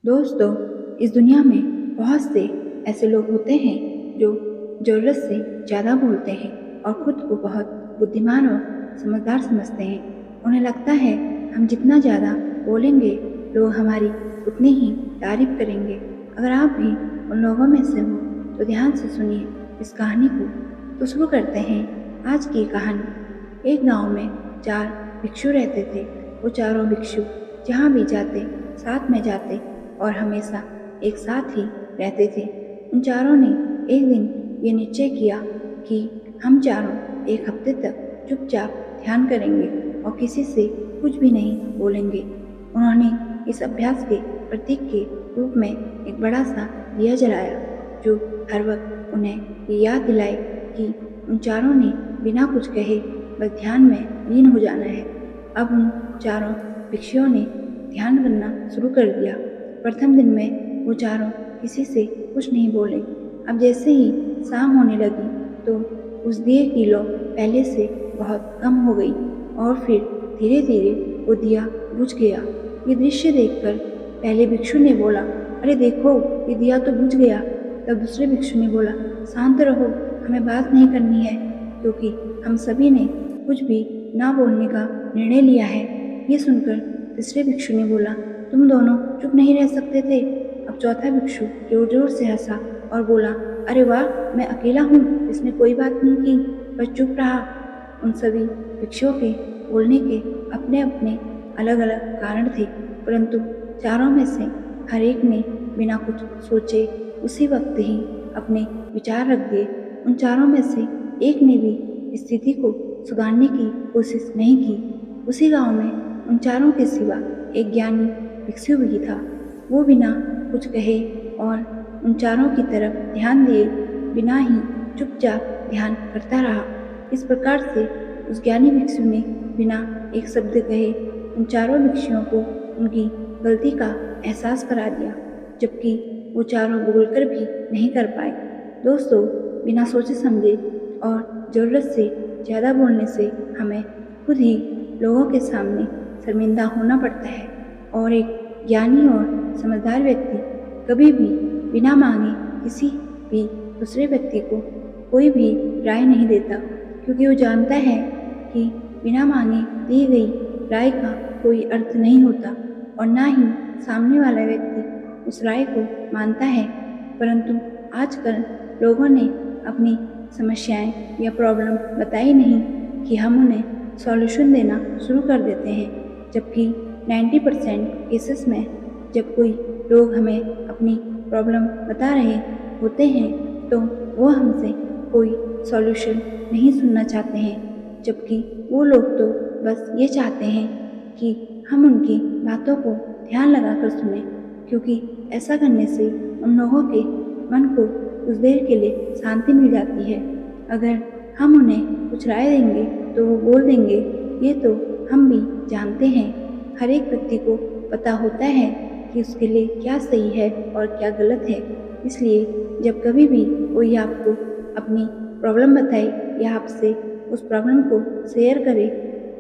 दोस्तों, इस दुनिया में बहुत से ऐसे लोग होते हैं जो ज़रूरत से ज़्यादा बोलते हैं और ख़ुद को बहुत बुद्धिमान और समझदार समझते हैं। उन्हें लगता है हम जितना ज़्यादा बोलेंगे लोग हमारी उतनी ही तारीफ़ करेंगे। अगर आप भी उन लोगों में से हो तो ध्यान से सुनिए इस कहानी को। तो शुरू करते हैं आज की कहानी। एक गांव में 4 भिक्षु रहते थे। वो चारों भिक्षु जहाँ भी जाते साथ में जाते और हमेशा एक साथ ही रहते थे। उन चारों ने एक दिन ये निश्चय किया कि हम चारों एक हफ्ते तक चुपचाप ध्यान करेंगे और किसी से कुछ भी नहीं बोलेंगे। उन्होंने इस अभ्यास के प्रतीक के रूप में एक बड़ा सा दिया जलाया जो हर वक्त उन्हें ये याद दिलाए कि उन चारों ने बिना कुछ कहे बस ध्यान में लीन हो जाना है। अब उन चारों भिक्षुओं ने ध्यान करना शुरू कर दिया। प्रथम दिन में वो चारों किसी से कुछ नहीं बोले। अब जैसे ही शाम होने लगी तो उस दिए की लौ पहले से बहुत कम हो गई और फिर धीरे धीरे वो दिया बुझ गया। ये दृश्य देखकर पहले भिक्षु ने बोला, अरे देखो, ये दिया तो बुझ गया। तब दूसरे भिक्षु ने बोला, शांत रहो, हमें बात नहीं करनी है क्योंकि हम सभी ने कुछ भी ना बोलने का निर्णय लिया है। ये सुनकर तीसरे भिक्षु ने बोला, तुम दोनों चुप नहीं रह सकते थे। अब चौथा भिक्षु जोर जोर से हंसा और बोला, अरे वाह, मैं अकेला हूँ, इसने कोई बात नहीं की, बस चुप रहा। उन सभी भिक्षुओं के बोलने के अपने अपने अलग अलग कारण थे, परंतु चारों में से हर एक ने बिना कुछ सोचे उसी वक्त ही अपने विचार रख दिए। उन चारों में से एक ने भी स्थिति को सुधारने की कोशिश नहीं की। उसी गांव में उन चारों के सिवा एक ज्ञानी भिक्षु भी था। वो बिना कुछ कहे और उन चारों की तरफ ध्यान दिए बिना ही चुपचाप ध्यान करता रहा। इस प्रकार से उस ज्ञानी भिक्षु ने बिना एक शब्द कहे उन चारों भिक्षुओं को उनकी गलती का एहसास करा दिया, जबकि वो चारों बोलकर भी नहीं कर पाए। दोस्तों, बिना सोचे समझे और ज़रूरत से ज़्यादा बोलने से हमें खुद ही लोगों के सामने शर्मिंदा होना पड़ता है और एक ज्ञानी और समझदार व्यक्ति कभी भी बिना मांगे किसी भी दूसरे व्यक्ति को कोई भी राय नहीं देता, क्योंकि वो जानता है कि बिना मांगे दी गई राय का कोई अर्थ नहीं होता और ना ही सामने वाला व्यक्ति उस राय को मानता है। परंतु आजकल लोगों ने अपनी समस्याएं या प्रॉब्लम बताई नहीं कि हम उन्हें सॉल्यूशन देना शुरू कर देते हैं, जबकि 90% केसेस में जब कोई लोग हमें अपनी प्रॉब्लम बता रहे होते हैं तो वो हमसे कोई सॉल्यूशन नहीं सुनना चाहते हैं, जबकि वो लोग तो बस ये चाहते हैं कि हम उनकी बातों को ध्यान लगाकर सुनें, क्योंकि ऐसा करने से उन लोगों के मन को कुछ देर के लिए शांति मिल जाती है। अगर हम उन्हें कुछ राय देंगे तो वो बोल देंगे, ये तो हम भी जानते हैं। हर एक व्यक्ति को पता होता है कि उसके लिए क्या सही है और क्या गलत है। इसलिए जब कभी भी कोई आपको अपनी प्रॉब्लम बताए या आपसे उस प्रॉब्लम को शेयर करे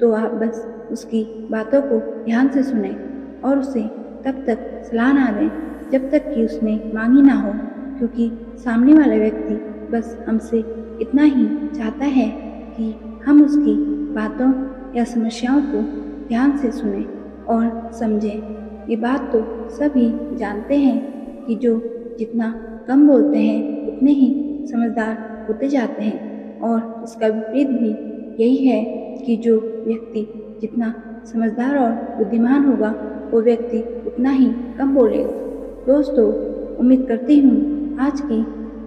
तो आप बस उसकी बातों को ध्यान से सुनें और उसे तब तक सलाह ना दें जब तक कि उसने मांगी ना हो, क्योंकि सामने वाला व्यक्ति बस हमसे इतना ही चाहता है कि हम उसकी बातों या समस्याओं को ध्यान से सुनें और समझें। ये बात तो सभी जानते हैं कि जो जितना कम बोलते हैं उतने ही समझदार होते जाते हैं, और इसका विपरीत भी यही है कि जो व्यक्ति जितना समझदार और बुद्धिमान होगा वो व्यक्ति उतना ही कम बोलेगा। दोस्तों, उम्मीद करती हूँ आज की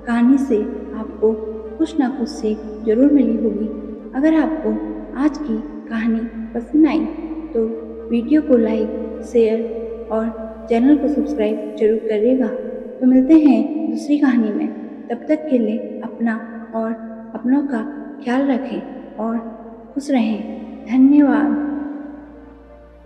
कहानी से आपको कुछ ना कुछ सीख जरूर मिली होगी। अगर आपको आज की कहानी पसंद आई तो वीडियो को लाइक, शेयर और चैनल को सब्सक्राइब जरूर करिएगा। तो मिलते हैं दूसरी कहानी में। तब तक के लिए अपना और अपनों का ख्याल रखें और खुश रहें। धन्यवाद।